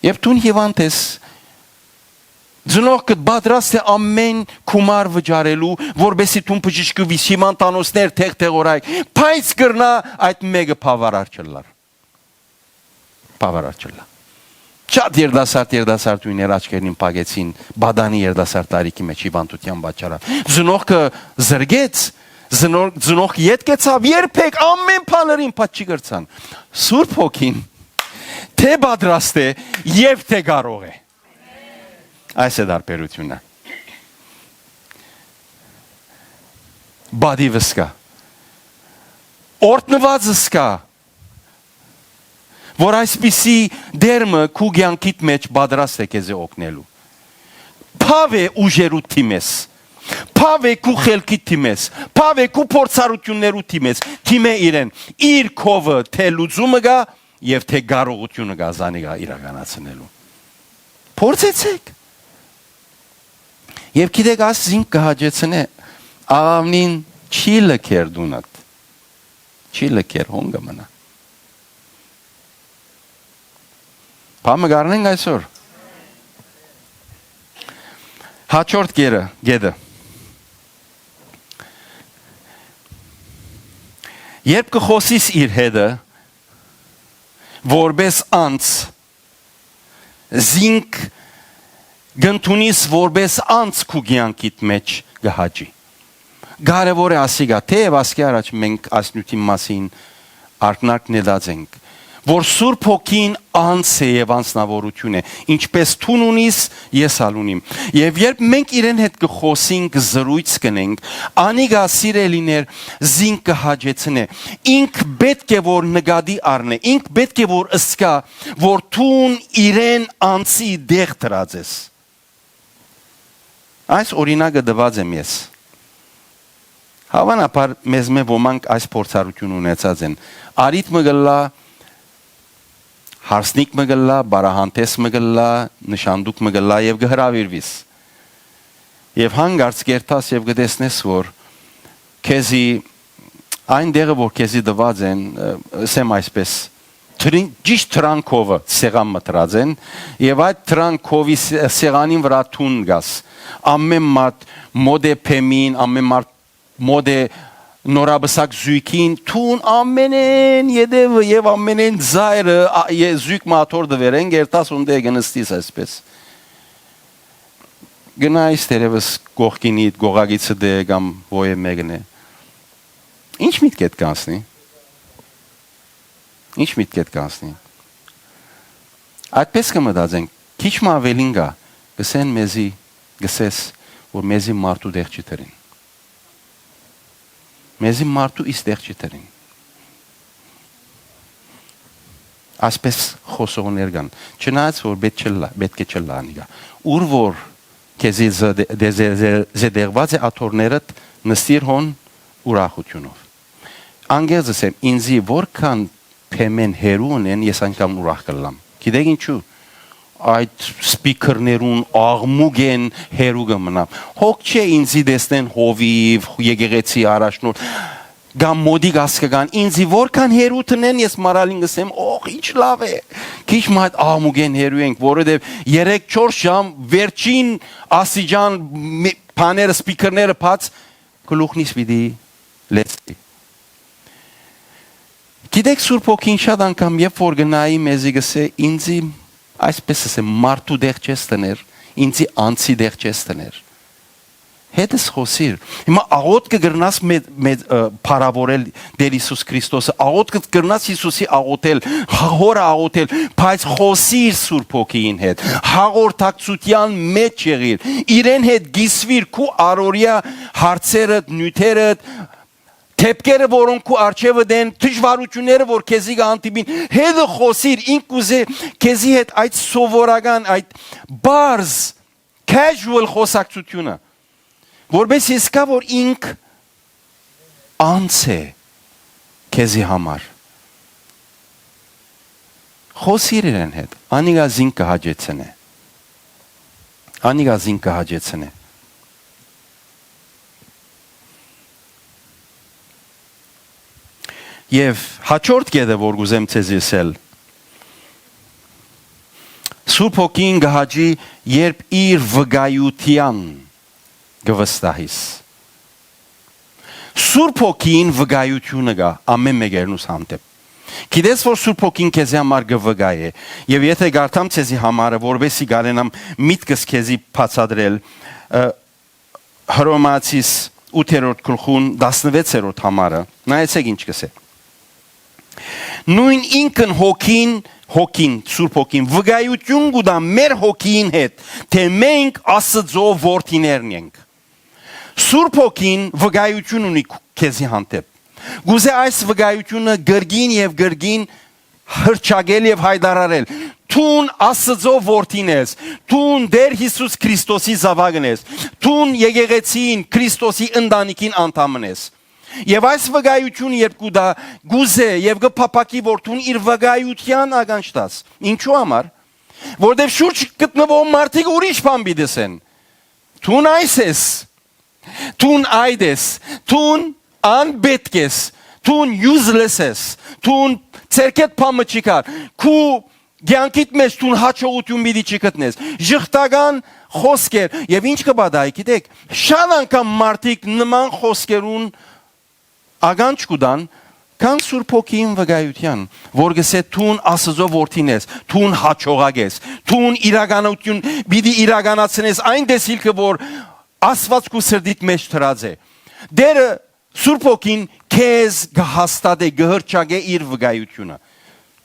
Եվ դու հիվանդ ես, Ձնողքդ պատրաստ է ամեն գումար վճարելու, որբեսի դու բժշկվես, հիվանդանոցներ թեղ-թեղորայք, բայց կրնա այդ մեկը բավարար չլար։ Բավարար չլա։ Շատ երդասարդույներ աչքերին պագեցին բադանի երդասարդ տարիքի մեջ հիվանդության պատճառով։ Ձնողքը զրգեց, ձնողք ետ կեցավ, երբեք ամեն բաներին փաչի գրցան։ Սուրբ Հոգին թե պատրաստ է եւ թե կարող է։ Այս է դարբերությունը։ Բադիվս կա, օրտնվածս կա, որ այսպիսի դերմը քու կյանքիդ մեջ պատրաստ է քեզ օգնելու։ Փավ է ուժերու թիմես, փավ է քու խելքիդ թիմես, փավ է քու փորձառություններու թիմես, թիմե իրեն, իր քովը թե լուծումը գա եւ թե կարողությունը գա զանիգա իրականացնելու։ Փորձեցեք։ Եվ գիտեք, այս զինք կհաջեցնե աղավնին չի լքեր դունատ, չի լքեր հոնգը մնա։ Պամը գարնենք այսօր։ Հաջորդ գեդը։ Երբ կխոսիս իր հետը, որպես անց, զինք գնտունիս որպես անց քու կյանքիդ մեջ գահաճի։ Կարևոր է ասիգա, թեև ասկի առաջ մենք ասնյութի մասին արկնարկ նետածենք, որ Սուրբ Հոգին անց է եւ անձնավորություն է, ինչպես թուն ունիս, ես ալունիմ։ Եվ երբ մենք իրեն հետ կխոսենք, զրույց կնենք, անիգա սիրելիներ զինք կհաջեցնե, ինք պետք է որ նկատի առնե, ինք պետք է որ ըսկա, որ թուն իրեն անցի դեղ դրած ես։ Այս օրինակը դված եմ ես։ Հավանաբար մեզ մե ոմանք այս փորձառություն ունեցած են։ Արիթմը գլա, հարսնիկ մը գլա, բարահանտես մը գլա, նշանդուկ մը գլա եւ գհրավիրվիս։ Եվ հանգարց կերտաս եւ գտեսնես որ քեզի այն դեղը որ քեզի դված են, ասեմ այսպես ճիշտ թրանքովը սեղան մտրած են եւ այդ թրանքովի սեղանին վրա թուն գաս ամեն մարդ մոդե փեմին ամեն մարդ մոդե նորաբսակ զույքին թուն ամենեն եդևը եւ ամենեն զայրը զույք մաթոր դվերեն գերտաս ունդե գնստիս այսպես գնայս դերևս կողքինիդ գողագիցը դե կամ ոյե մեկն է ինչ միտք էդ կանցնի Ինչ միտք էդ կանցնի Այդպես կմտածենք քիչ մը ավելին գա գսեն մեզի գսես որ մեզի մարդու դեղ չի տրին մեզի մարդու իս դեղ չի տրին Ասպես խոսողներ կան չնայած որ պետք է չլա անիգա ուր որ քեզի զդեղված է աթորներդ նստիր հոն ուրախությունով անգեզ ասեմ ինձի որքան Փեմեն հերուն են ես այնքան ուրախ կլամ գիտեք ինչու այդ սպիկերներուն աղմուկ են հերուգը մնամ հոգ չէ ինձի դեսնեն հովիվ եկեղեցի առաջնորդ գամ մոդիկ ասկան ինձի որքան հերու տնեն ես մարալին գսեմ օղ ինչ լավ է քիչ մայդ աղմուկ են հերու ենք որովհետև 3-4 ժամ վերջին ասիջան բաները սպիկերները բաց գլուխնից պիտի լեցի Գիտեք Սուրբ Հոգին շատ անգամ երբ որ գնայի մեզի գսե ինձի այսպես ասեմ մարդու դեղ չես տներ ինձի անցի դեղ չես տներ հետս խոսիր հիմա աղոտ կգրնաս մեծ փարավորել դեր Հիսուս Քրիստոսը աղոտ կգրնաս Հիսուսի աղոտել հորը աղոտել բայց խոսիր Սուրբ Հոգին հետ հաղորդակցության մեջ եղիր իրեն հետ գիսվիր քու առօրյա հարցերդ նյութերդ Թեպքերը որոնք քու արջևը դեն դժվարությունները որ քեզի գանտիբին հետը խոսիր ինք ուզե քեզի հետ այդ սովորական այդ բարձ casual խոսակցությունը որպես իսկա որ ինք անց է քեզի համար խոսիր իրեն հետ անիգա զինք կհաջեցնե Եվ հաջորդ կետը, որ գուզեմ ցեզ ասել, Սուրբ Հոգին գահաջի, երբ իր վկայության գվստահիս։ Սուրբ Հոգին վկայությունը գա ամեն մեկերնուս հանդեպ։ Գիտես, որ Սուրբ Հոգին քեզի համար գվգայ է, եւ եթե գարտամ ցեզի համարը, որովհետեւ գարենամ միտքս քեզի բացադրել, Հռոմեացիս 8-րդ գլխուն 16-րդ համարը, նայեցեք ինչ կսե։ Նույն ինքն Հոգին, Սուրբ Հոգին, վկայություն կուտա մեր հոգին հետ, թե մենք Աստծո որդիներն ենք։ Սուրբ Հոգին վկայություն ունի քեզի հանդեպ։ Գուզե այս վկայությունը գրգին եւ գրգին հրճագել եւ հայտարարել։ Տուն Աստծո որդին ես, տուն Տեր Հիսուս Քրիստոսի զավակն ես, տուն եկեղեցին Քրիստոսի ընտանիքին անդամն ես։ Եվ այս վկայությունը երբ կուտա գուզե եւ գփապակի որ տուն իր վկայության ականջտաս։ Ինչու համար? Որտեւ շուրջ գտնվող մարդիկ ուրիշ բան բիդեսեն։ Տուն այս ես, տուն այդ ես, տուն անպետք ես, տուն useless ես, տուն ցերկետ փամը չկար, քու գյանքիդ մեջ տուն հաջողություն պիտի չգտնես, ժխտական խոսքեր, եւ ինչ կբադայի, գիտեք, շատ անգամ մարդիկ նման խոսքերուն ականջ կուտան, կան Սուրբ Հոգին վկայության, որ գսե տուն Աստծո որդին ես, տուն հաջողակ ես, տուն իրականություն պիտի իրականացնես այն դեսիլքը, որ Աստված քու սրդիդ մեջ դրած է։ Դերը Սուրբ Հոգին քեզ գհաստատե գհրճագե իր վկայությունը։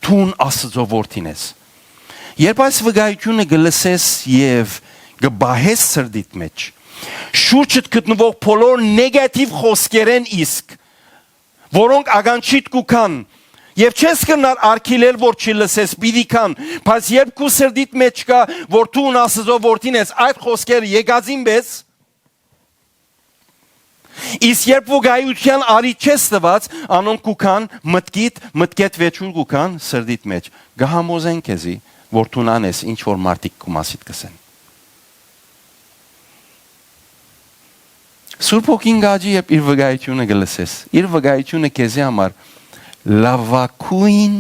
Տուն Աստծո որդին ես։ Երբ այս վկայությունը գլսես եւ գբահես սրդիդ մեջ, շուրջդ գտնվող բոլոր նեգատիվ խոսքերեն իսկ, որոնք ականջիդ կուքան, եւ չես կնար արգելել, որ չլսես, պիտի կան, բայց երբ քու սրդիդ մեջ կա, որ տուն Աստծո որդին ես, այդ խոսքերը եկածին պես, Իսկ երբ վկայության արի չես տված, անոնք կուքան մտքետ վեճուր կուքան սրդիդ մեջ։ Գհամոզեն քեզի, որ տունան ես, ինչ որ մարդիկ քու մասիդ կսեն։ Սուրբ Հոգին գաջի երբ իր վկայությունը գլսես, իր վկայությունը քեզի համար լավակույն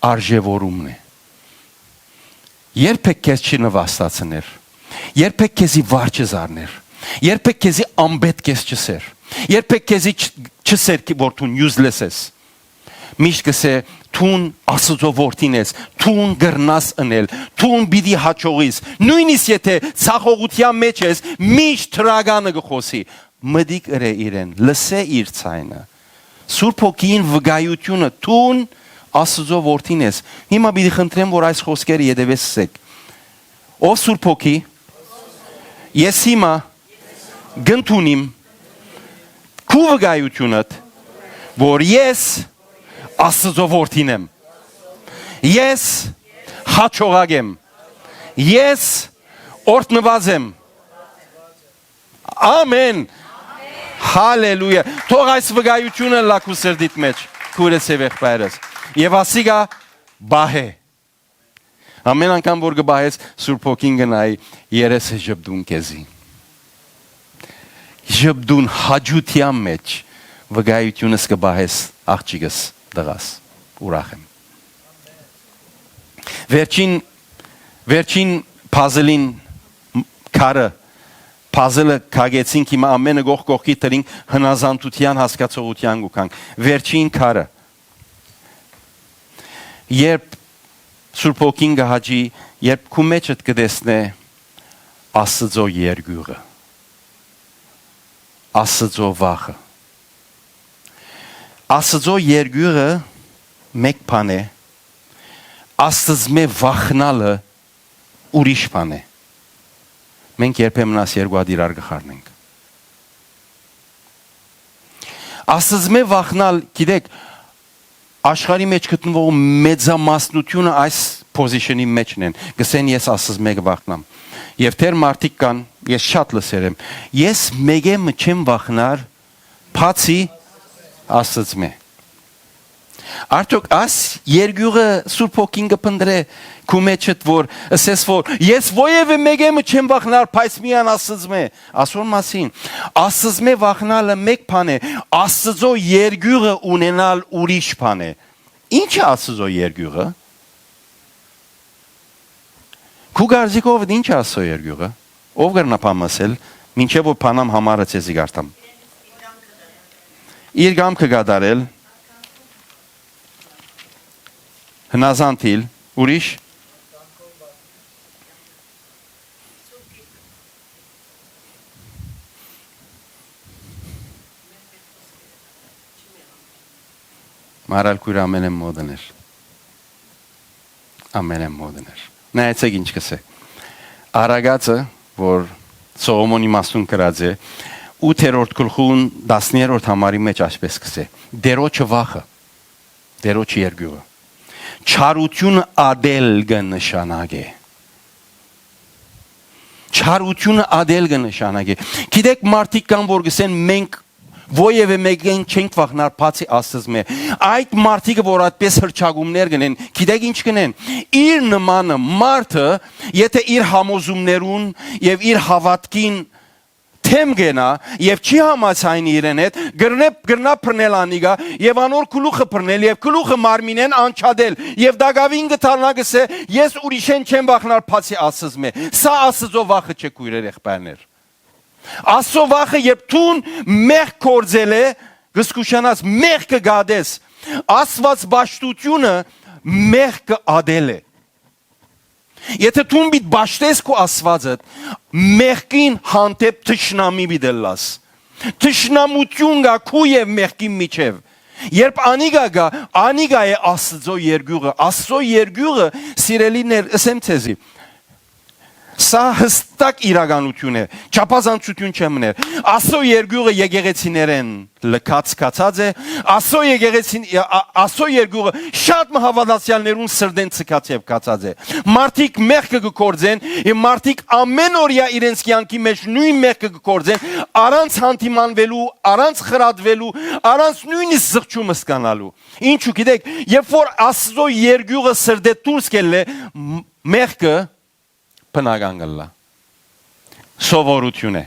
արժևորումն է։ Երբեք քեզ չնվաստացներ, երբեք քեզի վար չզարներ, երբեք քեզի անպետք ես չսեր, երբեք քեզի չսեր որ տուն useless ես, միշտ կսե տուն Աստծո որդին ես, տուն գրնաս ընել, տուն պիտի հաջողիս, նույնիսկ եթե ցախողության մեջ ես, միշտ թրագանը գխոսի, մդիկ ըրե իրեն, լսե իր ցայնը, Սուրբ Հոգին վկայությունը, տուն Աստծո որդին ես։ Հիմա պիտի խնդրեմ, որ այս խոսքերը յետևեսեք։ Ով Սուրբ Հոգի, ես հիմա գնտունիմ քու վկայությունդ, որ ես Աստծո որդին եմ, ես հաջողակ եմ, ես օրհնված եմ, ամեն, հալելույա, թող այս վկայությունը լակու սրդիդ մեջ, քուրս և եղբայրս, և ասիգա բահե, ամեն անգամ որ գբահես Սուրբ Հոգին գնայի երեսը ժպդուն քեզի, ժպդուն հաջության մեջ վկայությունս կբահես աղջիկս դղաս, ուրախ եմ։ Վերջին պազլին կարը, պազլը կագեցինք հիմա ամենը գողքի տրինք հնազանդության հասկացողության գուքանք, վերջին կարը, երբ Սուրբ Հոգին գահաջի, երբ քու մեջդ կդեսնե Աստծո երգյուղը, Աստծո վախը, Աստծո երգյուղը մեկ բան է, Աստծմե վախնալը ուրիշ բան է։ Մենք երբեմն աս երկու իրար գխառնենք։ Աստծմե վախնալ, գիտեք, աշխարհի մեջ գտնվող մեծամասնությունը այս position-ի մեջն են։ Գսեն ես Աստծմե կվախնամ։ Եվ թեր մարդիկ կան, ես շատ լսեր եմ։ Ես մեգեմ չեմ վախնար, բացի Աստծմե։ Արդյոք աս երկյուղը Սուրբ Հոգին կփնտրե քու մեջդ որ ասես որ ես ովևէ մեկը չեմ վախնալ, բայց միան Աստծմե, ասոր մասին, Աստծմե վախնալը մեկ բան է, Աստծո երկյուղը ունենալ ուրիշ բան է։ Ինչ է Աստծո երկյուղը։ Քու գարզիկով ինչ է Աստծո երկյուղը։ Ով կրնա փամասել, մինչև որ փանամ համարը ցեզի գարտամ։ Իր գամքը գադարել հնազանդիլ, ուրիշ մարալ կույր ամեն եմ մոդներ նայեցեք ինչ կսե Արագածը որ Սողոմոնի մասուն կրած է 8-րդ գլխուն 10-րդ համարի մեջ այսպես կսե դերոջը վախը դերոջը երկյուղը Չարությունը ադել կնշանակե Չարությունը ադել կնշանակե Գիտեք մարդիկ կան որ գսեն մենք Ովևէ մեկին չենք վախնար բացի Աստծմե Այդ մարդիկը որ այդպես հրճագումներ գնեն գիտեք ինչ կնեն Իր նմանը մարդը եթե իր համոզումներուն եւ իր հավատքին Թեմ գնա եւ չի համացայն իրեն հետ գրնա բռնել անիգա եւ անոր գլուխը բռնել եւ գլուխը մարմինեն անչադել եւ դագավին գտանա գսե ես ուրիշեն չեմ վախնալ բացի Աստծմե Սա Աստծո վախը չէ քույրեր եղբայրներ Աստծո վախը երբ տուն մեղ կորձել է գսկուշանաս մեղ կգադես Աստված բաշտությունը մեղ կադել է Եթե տուն բիտ բաշտես քո Աստվածդ մեղքին հանդեպ թշնամի բիդելլաս Թշնամություն գա քու եւ մեղքի միջև Երբ անիգա գա անիգա է Աստծո երկյուղը սիրելիներ ասեմ ցեզի Սա հստակ իրականություն է, չափազանցություն չեմ մներ։ Աստծո երկյուղը եկեղեցիներեն լքած է, Աստծո երկյուղը շատ հավատացյալներուն սրդեն ցկած եւ կացած է։ Մարդիկ մեղքը կգործեն, եւ մարդիկ ամեն օրյա իրենց կյանքի մեջ նույն մեղքը կգործեն, առանց հանդիմանվելու, առանց խրատվելու, առանց նույնիսկ զղջումը ստանալու։ Ինչու գիտեք, երբ որ Աստծո երկյուղը սրդե դուրս գելը, մեղքը Բնական գլա Սովորություն է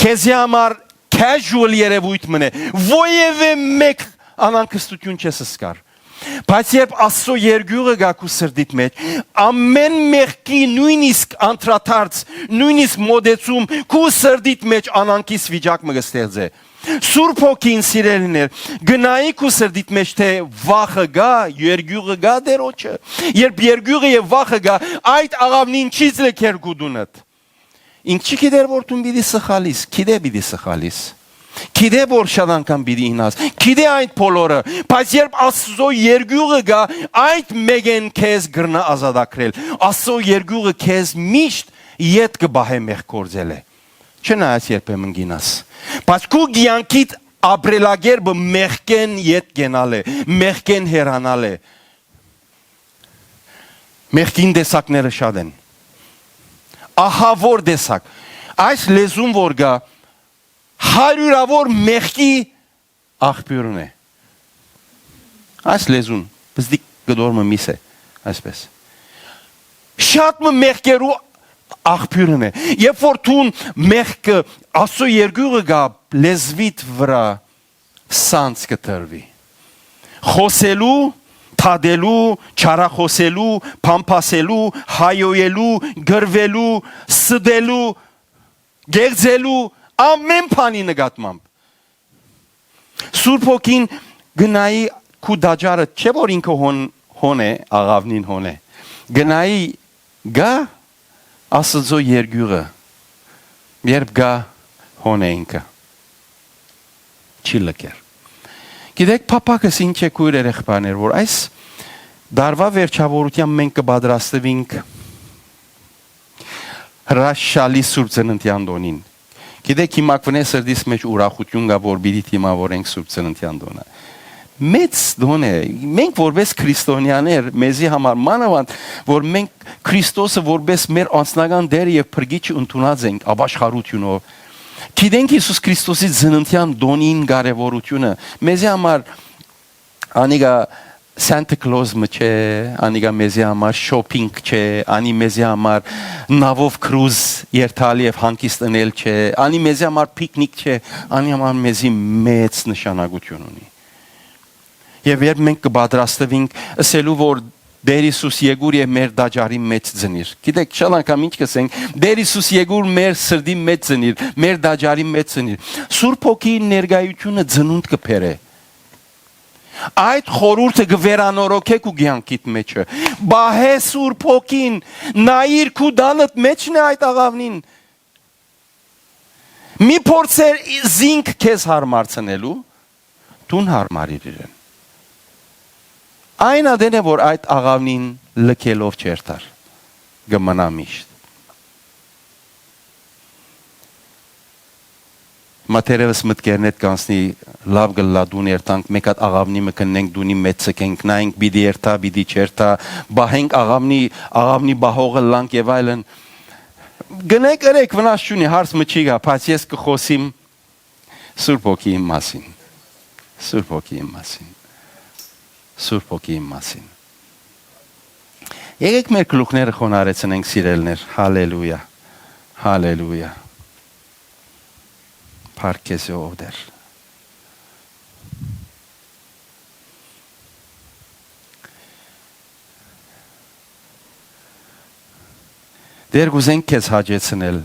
Քեզի համար casual երևույթ մնե Ովևէ մեկ անհանգստություն չես զգար Բայց երբ Աստծո երկյուղը գա քու սրդիդ մեջ ամեն մեղքի նույնիսկ անդրադարձ նույնիսկ մոդեցում քու սրդիդ մեջ անհանգիստ վիճակ մը կստեղծե Սուրբ Հոգին սիրելիներ գնայի քու սրդիդ մեջ թե վախը գա երկյուղը գա դերոջը երբ երկյուղը եւ վախը գա այդ աղավնին չից լքեր գուդունդ Ինչի գիտեր որ դու պիտի սխալիս գիտե պիտի սխալիս Գիտե որ շատ անգամ պիտի ինաս գիտե այդ բոլորը բայց երբ Աստծո երկյուղը գա այդ մեկեն քեզ գրնա ազատագրել Աստծո երկյուղը քեզ միշտ իդ կբահե մեղ կորձել է Չնայած երբեմն գինաս Բայց քու գյանքիդ ապրելագերբը մեղքեն իդ գենալ է մեղքեն հերանալ է Մեղքին դեսակները շատ են Ահա որ դեսակ Այս լեզուն որ գա հարյուրավոր մեղքի աղբյուրն է Այս լեզուն բզդիկ գդորմը միս է այսպես Շատ մեղքերու աղբյուրն է Երբ որ տուն մեղքը Աստծո երկյուղը գա լեզվիդ վրա սանց կտրվի Խոսելու Թադելու, չարախոսելու, փամփասելու, հայոյելու, գրվելու, սդելու, գեղձելու, ամեն բանի նկատմամբ Սուրբ Հոգին գնայի քու դաջարը չէ որ ինքը հոն է, աղավնին հոն է Գնայի գա Աստծո երկյուղը Երբ գա հոն է ինքը Չի լքեր Գիտեք պապակս ինչ է քույր երեխաներ որ այս դարվա վերջավորության մենք կբادرաստվենք հրաշալի Սուրբ Ծննդյան տոնին Գիտեք հիմա կվնե սրդիս մեջ ուրախություն կա որ պիտի դիմավորենք Սուրբ Ծննդյան տոնը Մեծ դոն է մենք որպես քրիստոնյաներ մեզի համար մանավանդ որ մենք Քրիստոսը որպես մեր անձնական դեր եւ փրկիչ ընդունած ենք ապաշխարությունով Գիտենք Հիսուս Քրիստոսի ծննդյան տոնին կարևորությունը մեզի համար Անիգա Santa Claus մչե, անիգա մեզի համար shopping չէ, անի մեզի համար նավով cruise երթալի եւ հանգիստ ընել չէ, անի մեզի համար պիկնիկ չէ, անի համար մեզի մեծ նշանակություն ունի։ Եվ երբ մենք կպատրաստվենք ասելու որ Դեր Հիսուս եկուր եւ մեր դաջարի մեջ ծնիր։ Գիտեք, շատ անգամ ինչ կսենք, Դեր Հիսուս եկուր մեր սրդի մեջ ծնիր, մեր դաջարի մեջ ծնիր։ Սուրբ Հոգի ներկայությունը ծնունդ կփերե։ Այդ խորհուրդը գվերանորոգեք ու ցանկիտ մեջը։ Բահե Սուրբ Հոգին, նայիր քու դանդ մեջն է այդ աղավնին։ Մի փորձեր զինք քեզ հարմարցնելու, դուն հարմարիր իրեն։ Այն ադենը որ այդ աղավնին լքելով չերտար, գմնա միշտ։ Մատերևս մտքերնետ կանցնի լավ գլադուն երտանք մեկ հատ աղավնի մկնենք դունի մեծ ցկենք նայենք բիդի երթա բիդի չերթա բահենք աղավնի բահողը լանք եւ այլն գնեք երեք վնաս չունի հարց մչի գա բայց ես կխոսիմ Սուրբ Հոգիի մասին Սուրբ Հոգիի մասին Սուրբ Հոգիի մասին Եկեք մեր գլուխները խոնարհեցնենք սիրելներ հալելույա հալելույա Փարքեզ ովդեր Դեր գուզենք քեզ հաջեցնել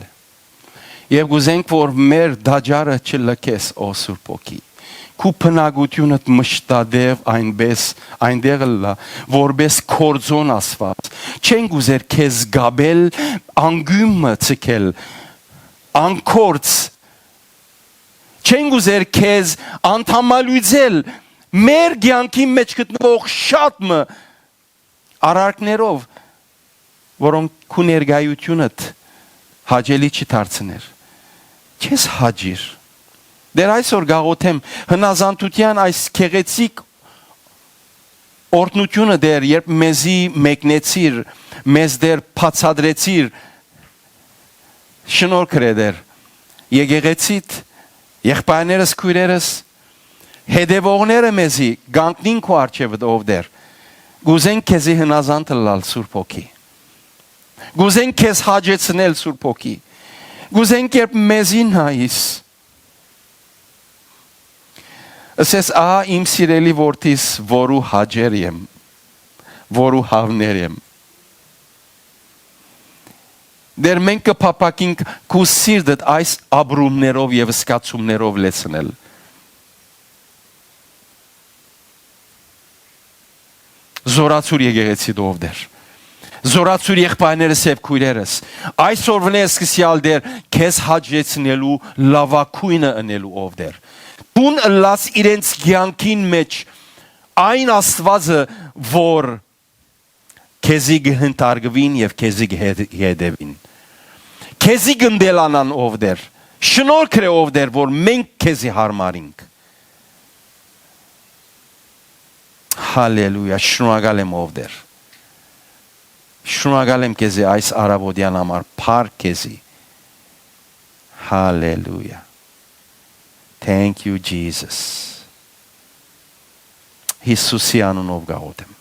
եւ գուզենք որ մեր դաջարը չլքես օ Սուրբ Հոգի քու փնագությունդ մշտադև այնտեղ լա որպես կորձոն ասված չեն գուզեր քեզ գաբել անգյումը ցկել անկորձ չեն գուզեր քեզ անդամալույցել մեր ցանկի մեջ գտնվող շատը արարքներով որոնք քու ներկայությունդ հաջելի չդարձներ քեզ հաջիր դեր այսօր գաղութեմ հնազանդության այս քեղեցիկ օրտնությունը դեր երբ մեզի մեկնեցիր մեզ դեր բացադրեցիր շնորհքր դեր եկեղեցիդ եղբայրներս քույրերս հետևողները մեզի գանքնին քո արչեվդ ով դեր գուզենք քեզի հնազանդ լալ Սուրբ Հոգի գուզենք քեզ հաջեցնել Սուրբ Հոգի գուզենք երբ մեզի նայիս ասես ահա իմ սիրելի որդիս որու հաջեր եմ որու հավներ եմ դեր մենք կփապակենք քու սիրտդ այս ապրումներով եւ սկացումներով լեցնել զորացուր եկեղեցի դով դեր զորացուր եղբայրներս եւ քույրերս այսօր վնե սկսյալ դեր քեզ հաջեցնելու լավակույնը ընելու ով դեր Դուն լաս իրենց ցանկին մեջ այն Աստվածը որ քեզի գհնտարգվին եւ քեզի գհետևին քեզի գնդելանան ով դեր շնորհքր է ով դեր որ մենք քեզի հարմարինք հալելույա շնորհակալ եմ ով դեր շնորհակալ եմ քեզի այս արաբոդյան համար փառք քեզի հալելույա Thank you, Jesus. Հիսուսի անունով գաղութեմ։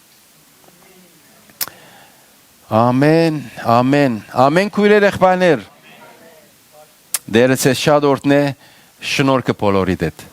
Ամեն, ամեն, ամեն քույրեր եղբայրներ։ Դերը ցես շատ օրհնե շնորհքը բոլորիդ հետ։